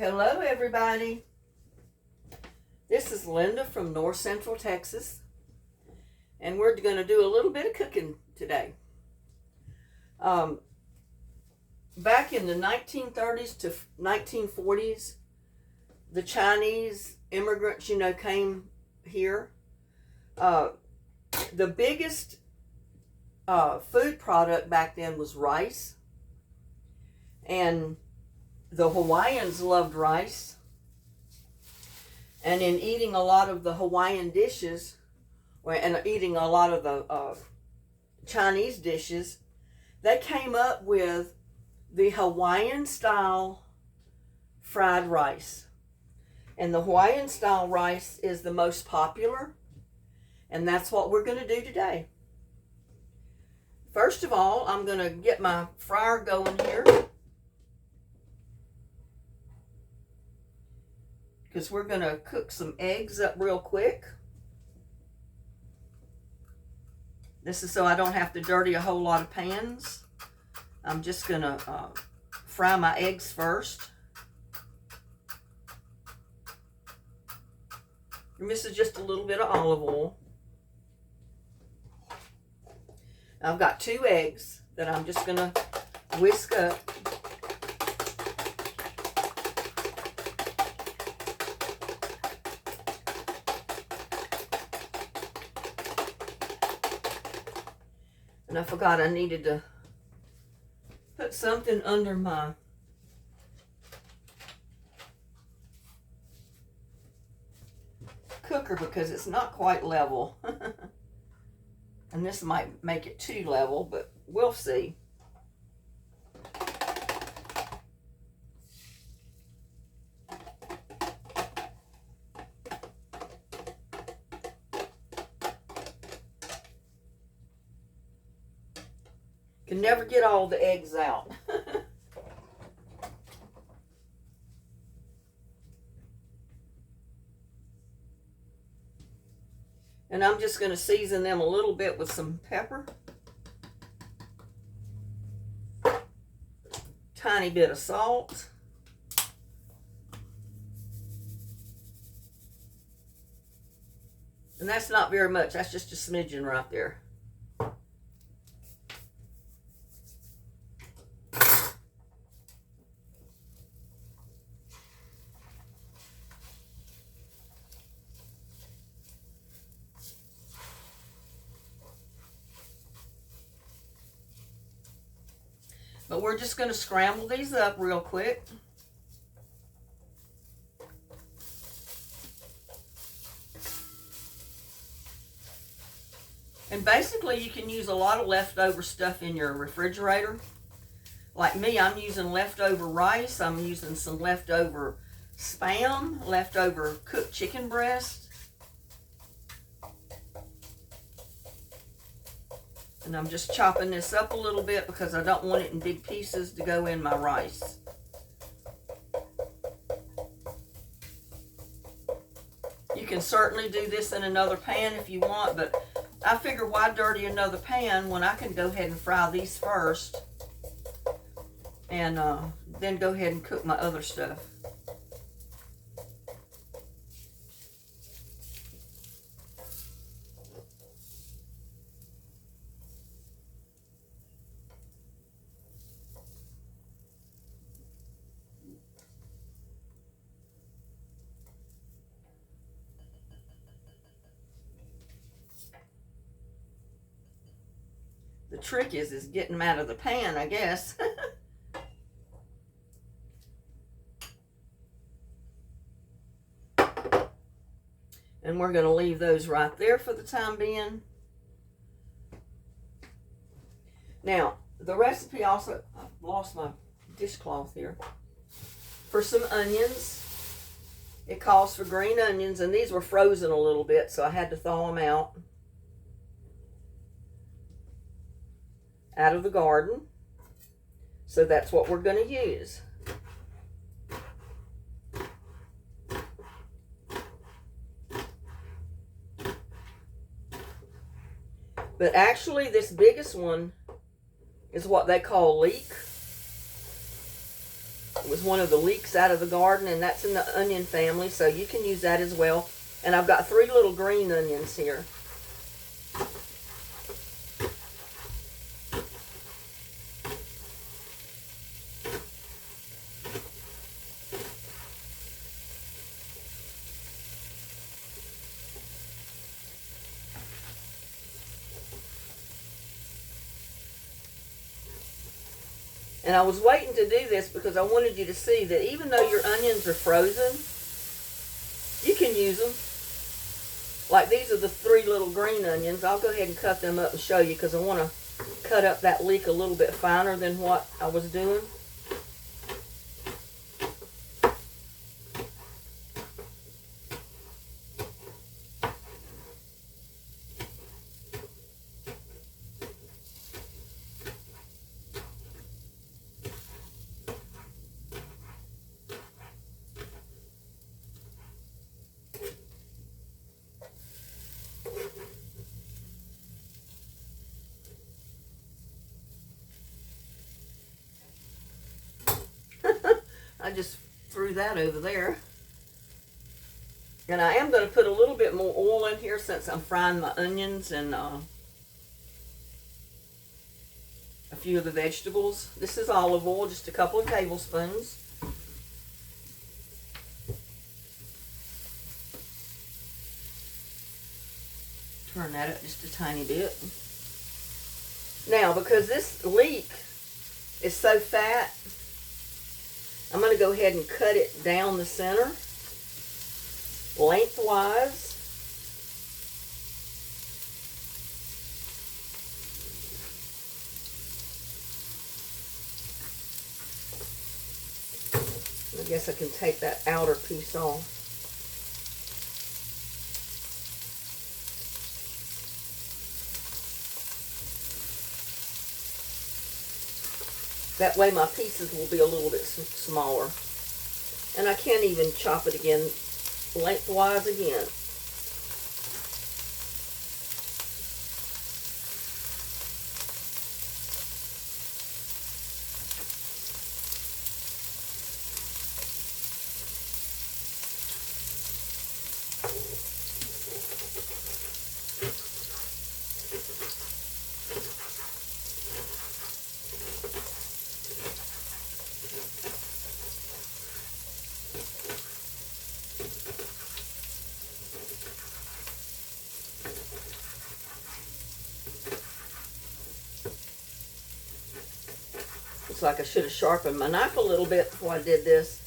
Hello everybody. This is Linda from North Central Texas, and we're going to do a little bit of cooking today. Back in the 1930s to 1940s, the Chinese immigrants, came here. The biggest food product back then was rice, and the Hawaiians loved rice. And in eating a lot of the Hawaiian dishes, and eating a lot of the Chinese dishes, they came up with the Hawaiian style fried rice. And the Hawaiian style rice is the most popular, and that's what we're going to do today. First of all, I'm going to get my fryer going here, because we're going to cook some eggs up real quick. This is so I don't have to dirty a whole lot of pans. I'm just going to fry my eggs first. And this is just a little bit of olive oil. I've got 2 eggs that I'm just going to whisk up. And I forgot I needed to put something under my cooker because it's not quite level. And this might make it too level, but we'll see. Can never get all the eggs out. And I'm just going to season them a little bit with some pepper. Tiny bit of salt. And that's not very much. That's just a smidgen right there. But we're just going to scramble these up real quick. And basically you can use a lot of leftover stuff in your refrigerator. Like me, I'm using leftover rice. I'm using some leftover Spam, leftover cooked chicken breast. And I'm just chopping this up a little bit because I don't want it in big pieces to go in my rice. You can certainly do this in another pan if you want, but I figure why dirty another pan when I can go ahead and fry these first and then go ahead and cook my other stuff. The trick is getting them out of the pan, I guess. And we're going to leave those right there for the time being. Now, the recipe also, I've lost my dishcloth here. For some onions, it calls for green onions, and these were frozen a little bit, so I had to thaw them out of the garden. So that's what we're going to use. But actually this biggest one is what they call leek. It was one of the leeks out of the garden, and that's in the onion family, so you can use that as well. And I've got 3 little green onions here. And I was waiting to do this because I wanted you to see that even though your onions are frozen, you can use them. Like these are the 3 little green onions. I'll go ahead and cut them up and show you because I want to cut up that leek a little bit finer than what I was doing. I just threw that over there. And I am going to put a little bit more oil in here since I'm frying my onions and a few of the vegetables. This is olive oil, just a couple of tablespoons. Turn that up just a tiny bit. Now, because this leek is so fat, I'm going to go ahead and cut it down the center, lengthwise. I guess I can take that outer piece off. That way my pieces will be a little bit smaller. And I can't even chop it again, lengthwise again. Looks like I should have sharpened my knife a little bit before I did this.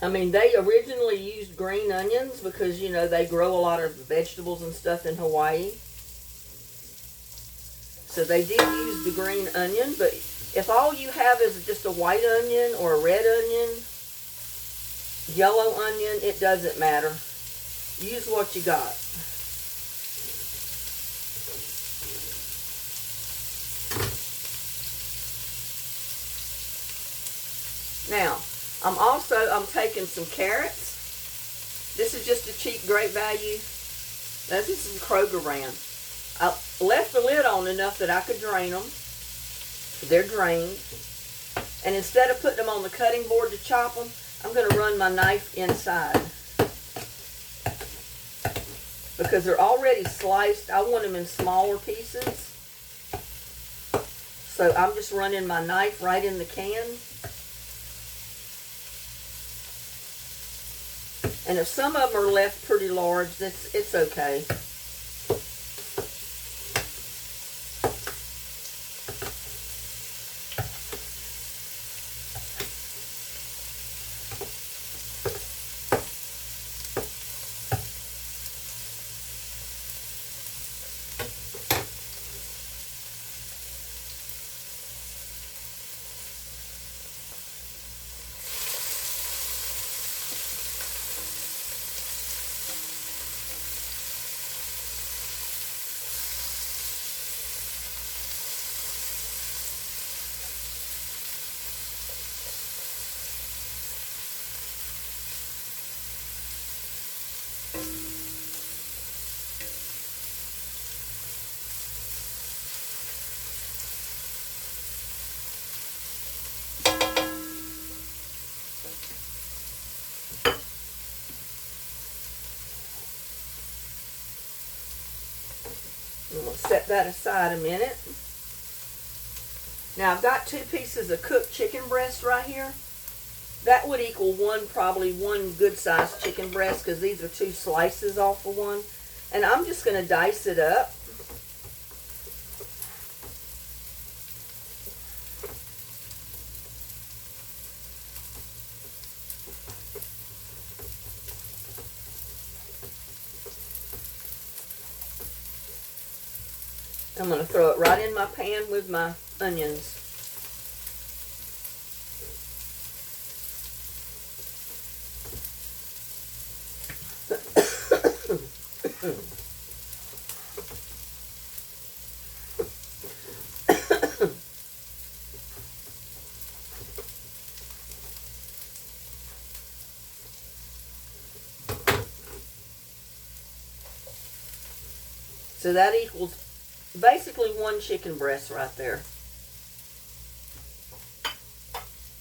I mean, they originally used green onions because, you know, they grow a lot of vegetables and stuff in Hawaii. So they did use the green onion, but if all you have is just a white onion or a red onion, yellow onion, it doesn't matter. Use what you got. Now, I'm taking some carrots. This is just a cheap, great value. This is some Kroger brand. I left the lid on enough that I could drain them. They're drained. And instead of putting them on the cutting board to chop them, I'm going to run my knife inside. Because they're already sliced. I want them in smaller pieces. So I'm just running my knife right in the can. And if some of them are left pretty large, it's okay. set that aside a minute. Now I've got 2 pieces of cooked chicken breast right here. That would equal probably one good sized chicken breast, because these are 2 slices off of one. And I'm just going to dice it up. I'm going to throw it right in my pan with my onions. So that equals basically 1 chicken breast right there.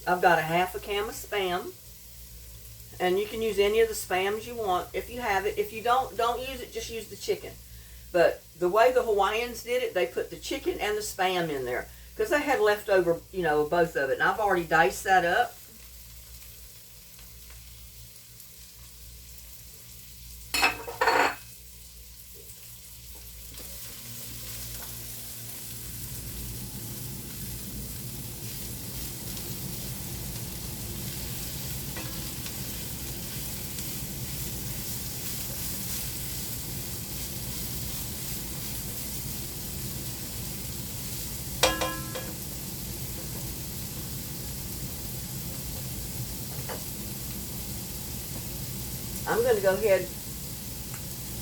I've got a half a can of Spam. And you can use any of the Spams you want if you have it. If you don't use it, just use the chicken. But the way the Hawaiians did it, they put the chicken and the Spam in there, because they had leftover, both of it. And I've already diced that up. I'm going to go ahead.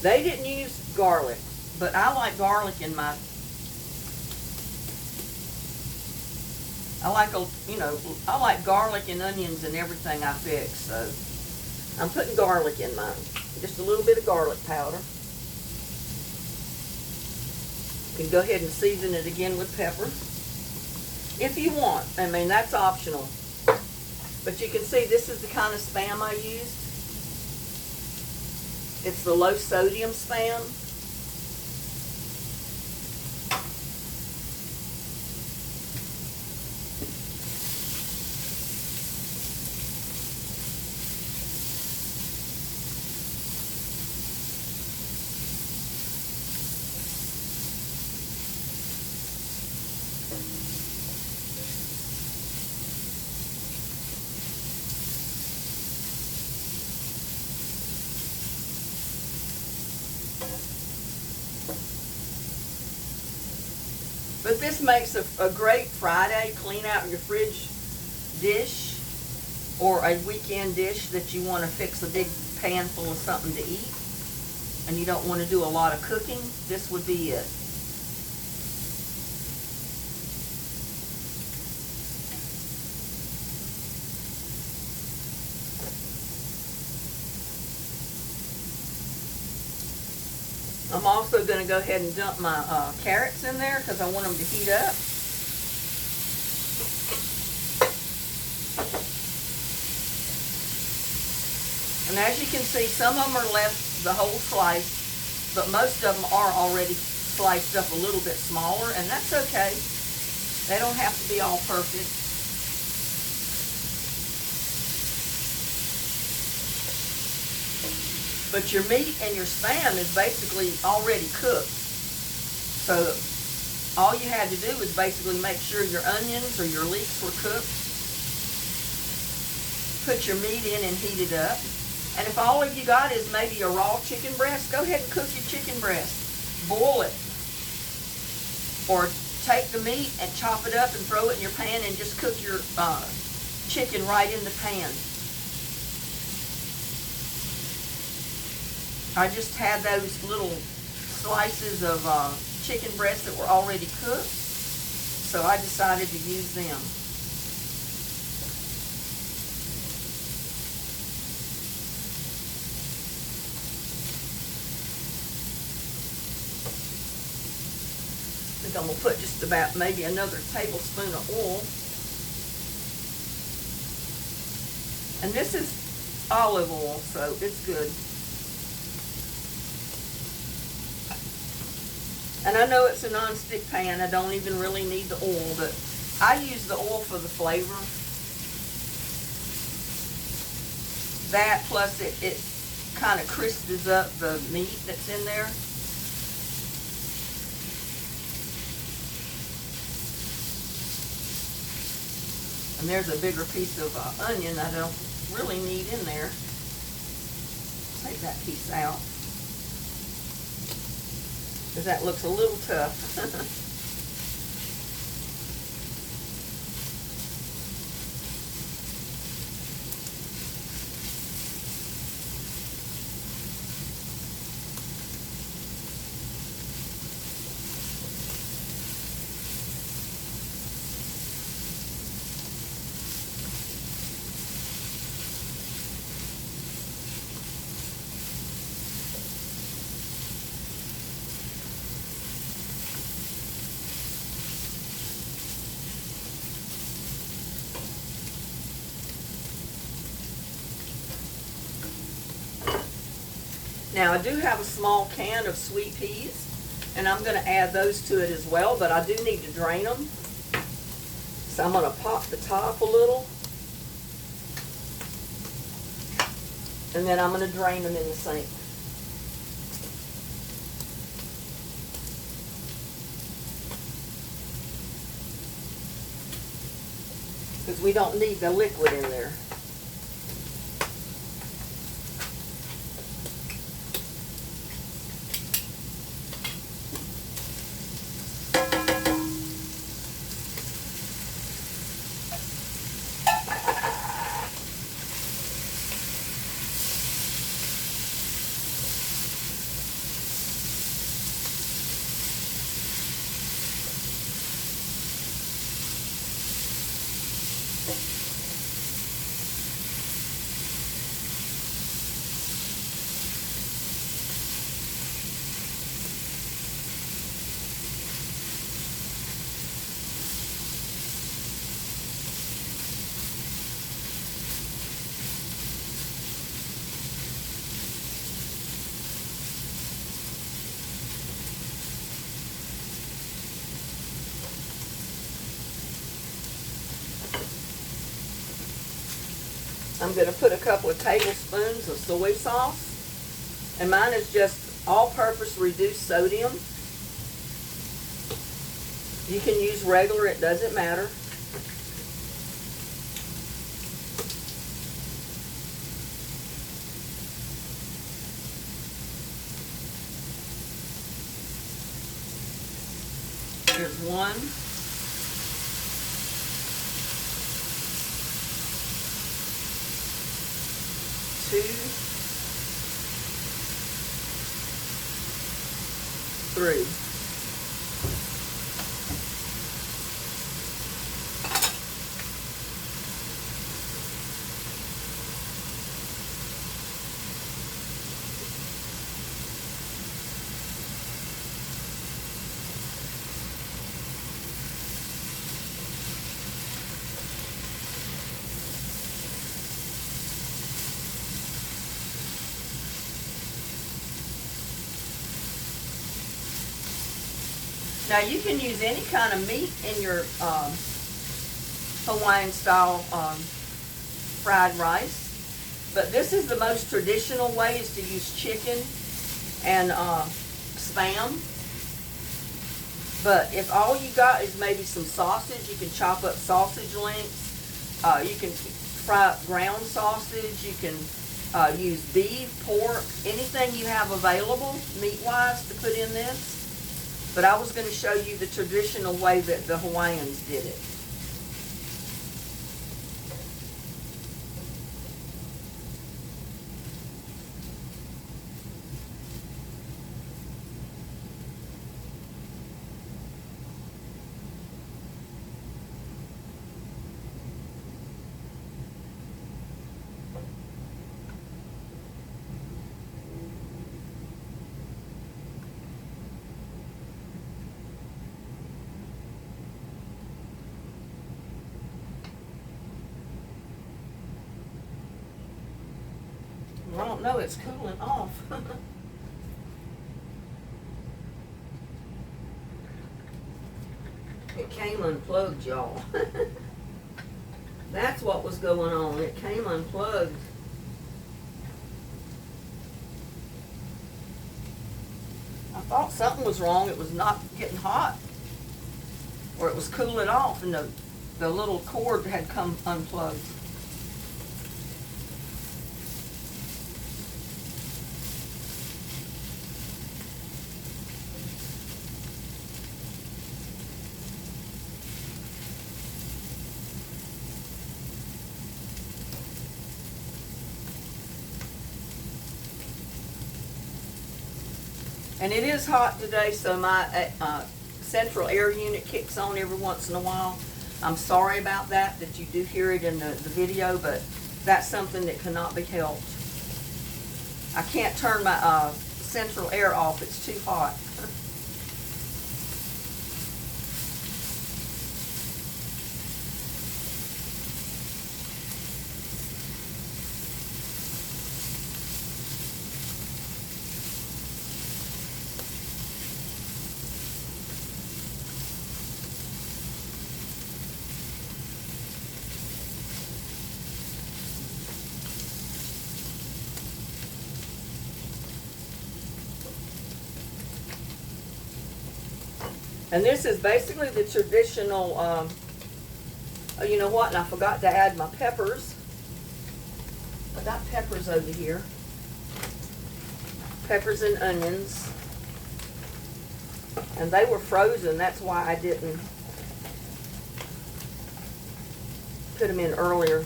They didn't use garlic, but I like garlic in my, I like garlic and onions and everything I fix. So I'm putting garlic in mine. Just a little bit of garlic powder. You can go ahead and season it again with pepper if you want. I mean, that's optional. But you can see this is the kind of Spam I used. It's the low sodium Spam. But this makes a great Friday clean out your fridge dish, or a weekend dish that you want to fix a big pan full of something to eat and you don't want to do a lot of cooking. This would be it. I'm also going to go ahead and dump my carrots in there because I want them to heat up. And as you can see, some of them are left the whole slice, but most of them are already sliced up a little bit smaller, and that's okay. They don't have to be all perfect. But your meat and your Spam is basically already cooked. So all you had to do was basically make sure your onions or your leeks were cooked. Put your meat in and heat it up. And if all of you got is maybe a raw chicken breast, go ahead and cook your chicken breast. Boil it. Or take the meat and chop it up and throw it in your pan and just cook your chicken right in the pan. I just had those little slices of chicken breast that were already cooked, so I decided to use them. I think I'm going to put just about maybe another tablespoon of oil. And this is olive oil, so it's good. And I know it's a non-stick pan. I don't even really need the oil, but I use the oil for the flavor. That plus it kind of crisps up the meat that's in there. And there's a bigger piece of onion I don't really need in there. Take that piece out, because that looks a little tough. Now I do have a small can of sweet peas, and I'm going to add those to it as well, but I do need to drain them. So I'm going to pop the top a little, and then I'm going to drain them in the sink. Because we don't need the liquid in there. I'm going to put a couple of tablespoons of soy sauce, and mine is just all-purpose reduced sodium. You can use regular, it doesn't matter. Here's one. Two, three. Now you can use any kind of meat in your Hawaiian style fried rice, but this is the most traditional way, is to use chicken and Spam. But if all you got is maybe some sausage, you can chop up sausage links. You can fry up ground sausage. You can use beef, pork, anything you have available meat-wise to put in this. But I was going to show you the traditional way that the Hawaiians did it. I don't know, it's cooling off. It came unplugged, y'all. That's what was going on. It came unplugged. I thought something was wrong. It was not getting hot. Or it was cooling off and the little cord had come unplugged. And it is hot today, so my central air unit kicks on every once in a while. I'm sorry about that you do hear it in the video, but that's something that cannot be helped. I can't turn my central air off. It's too hot. And this is basically the traditional, oh, you know what, and I forgot to add my peppers. I got peppers over here. Peppers and onions. And they were frozen, that's why I didn't put them in earlier.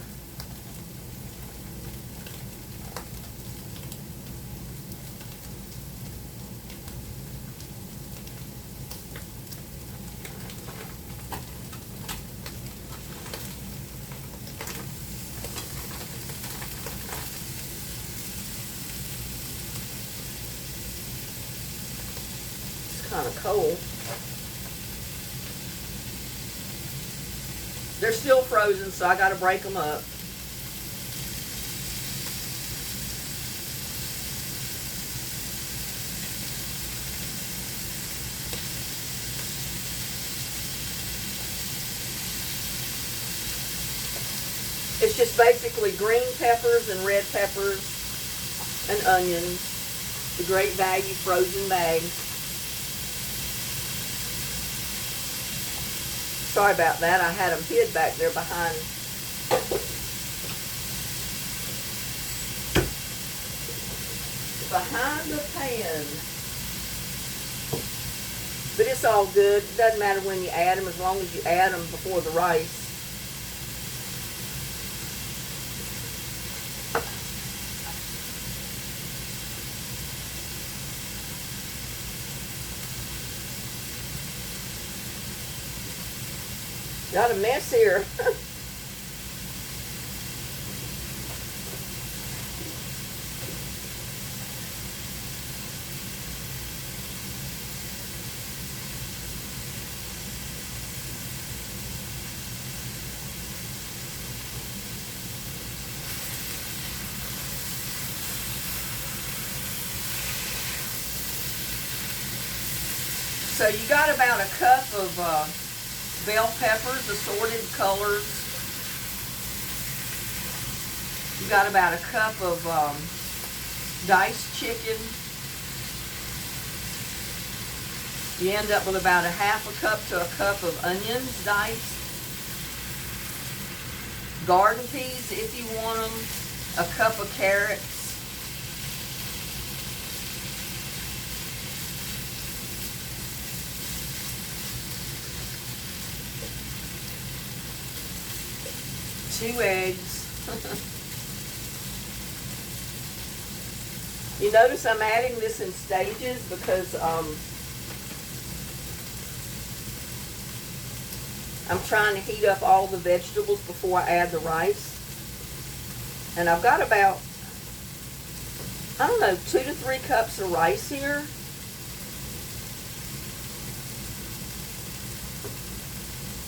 Kind of cold. They're still frozen, so I got to break them up. It's just basically green peppers and red peppers and onions. The Great Value frozen bag. Sorry about that. I had them hid back there behind. Behind the pan. But it's all good. It doesn't matter when you add them, as long as you add them before the rice. Got a mess here. So you got about a cup of bell peppers, assorted colors. You got about a cup of diced chicken. You end up with about a half a cup to a cup of onions diced. Garden peas if you want them. A cup of carrots. Two eggs. You notice I'm adding this in stages because I'm trying to heat up all the vegetables before I add the rice. And I've got about, I don't know, 2 to 3 cups of rice here.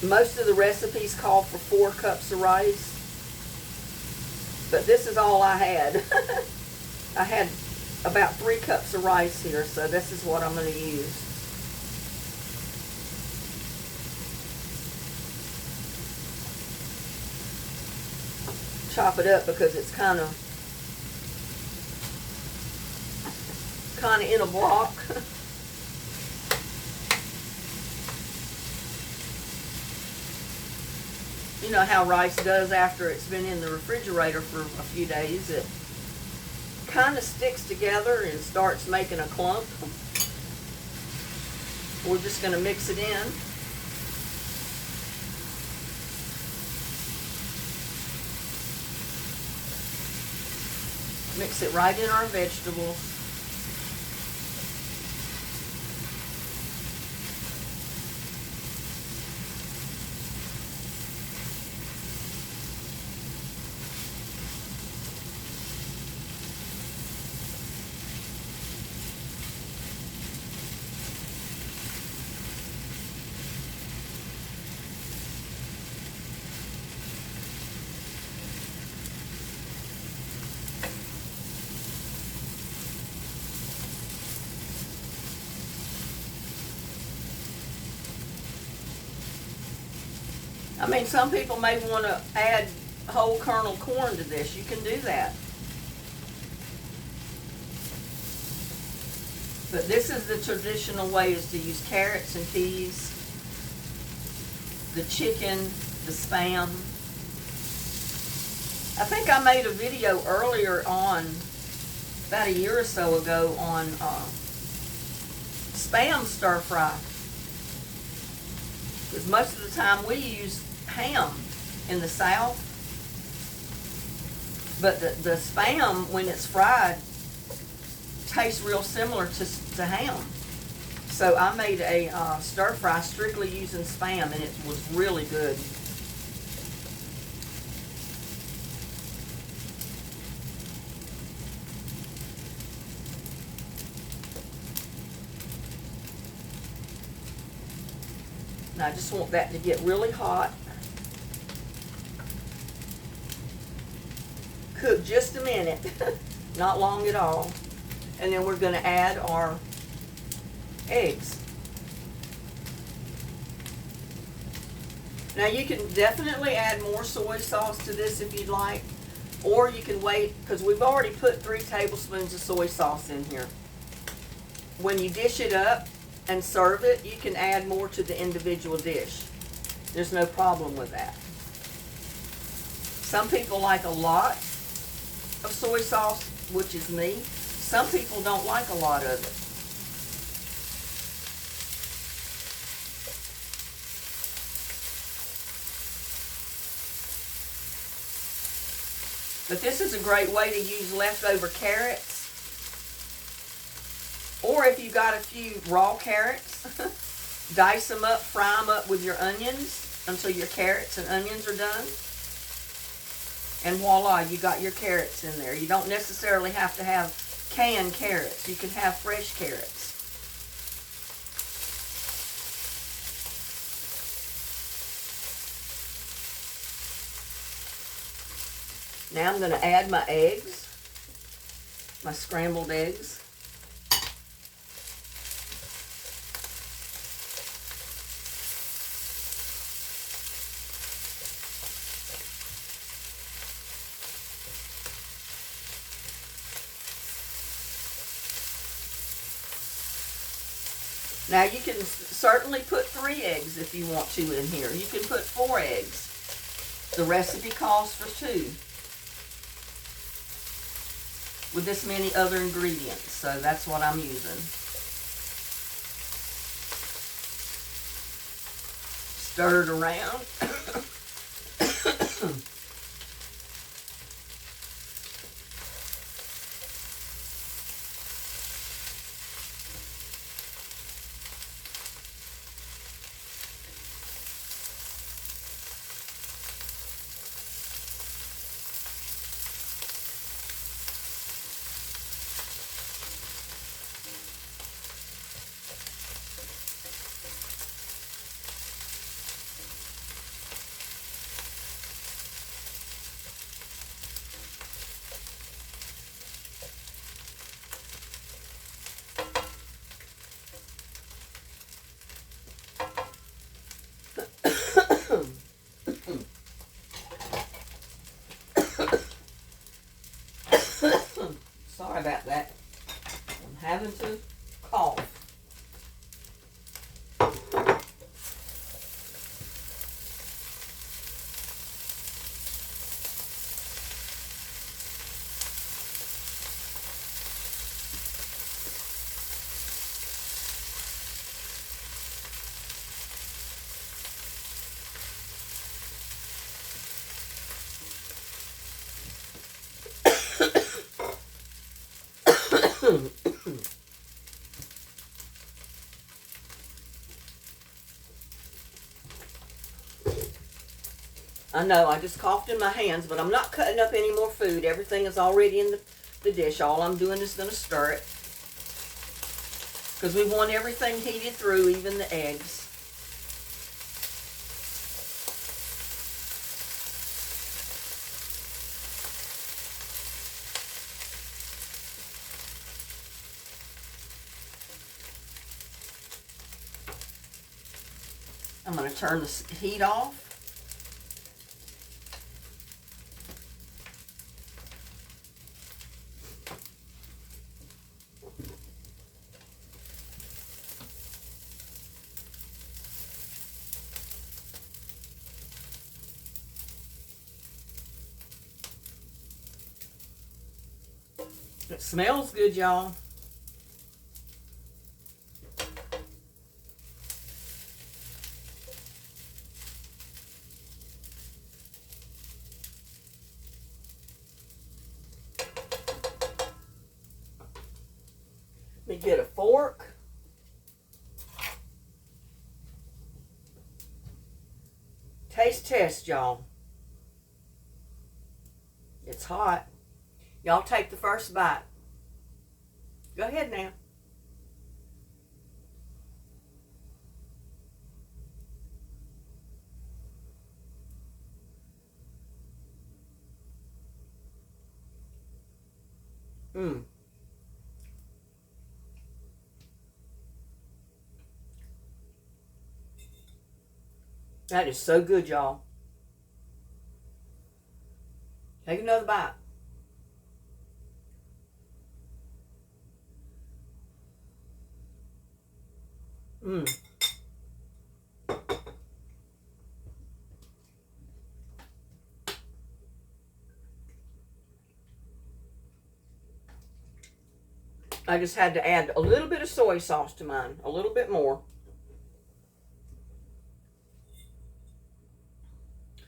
Most of the recipes call for 4 cups of rice, but this is all I had. I had about 3 cups of rice here, so this is what I'm going to use. chop it up because it's kind of in a block. You know how rice does after it's been in the refrigerator for a few days. It kind of sticks together and starts making a clump. We're just going to mix it in. Mix it right in our vegetables. I mean, some people may want to add whole kernel corn to this. You can do that. But this is the traditional way, is to use carrots and peas, the chicken, the Spam. I think I made a video earlier on, about a year or so ago, on Spam stir fry. Because most of the time we use ham in the South. But the Spam, when it's fried, tastes real similar to ham. So I made a stir fry strictly using Spam, and it was really good. Now I just want that to get really hot. Cook just a minute, not long at all. And then we're going to add our eggs. Now you can definitely add more soy sauce to this if you'd like, or you can wait, because we've already put 3 tablespoons of soy sauce in here. When you dish it up and serve it, you can add more to the individual dish. There's no problem with that. Some people like a lot of soy sauce, which is me. Some people don't like a lot of it. But this is a great way to use leftover carrots. Or if you got a few raw carrots, dice them up, fry them up with your onions until your carrots and onions are done. And voila, you got your carrots in there. You don't necessarily have to have canned carrots. You can have fresh carrots. Now I'm going to add my eggs, my scrambled eggs. Now you can certainly put 3 eggs if you want to in here. You can put 4 eggs. The recipe calls for 2. With this many other ingredients, so that's what I'm using. Stir it around. Sorry about that. I'm having to cough. I know, I just coughed in my hands, but I'm not cutting up any more food. Everything is already in the dish. All I'm doing is going to stir it. Because we want everything heated through, even the eggs. I'm going to turn the heat off. It smells good, y'all. Let me get a fork. Taste test, y'all. It's hot. Y'all take the first bite. Go ahead now. That is so good, y'all. Take another bite. I just had to add a little bit of soy sauce to mine. A little bit more.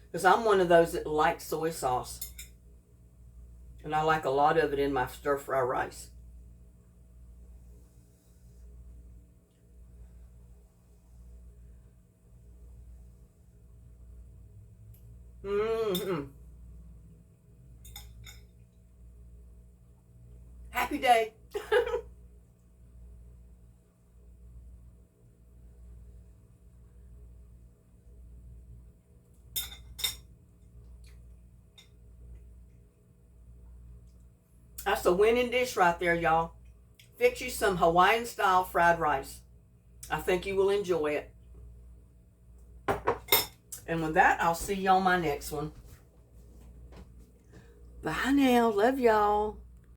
Because I'm one of those that likes soy sauce. And I like a lot of it in my stir-fry rice. Happy day. That's a winning dish right there, y'all. Fix you some Hawaiian style fried rice. I think you will enjoy it. And with that, I'll see you on my next one. Bye now. Love y'all.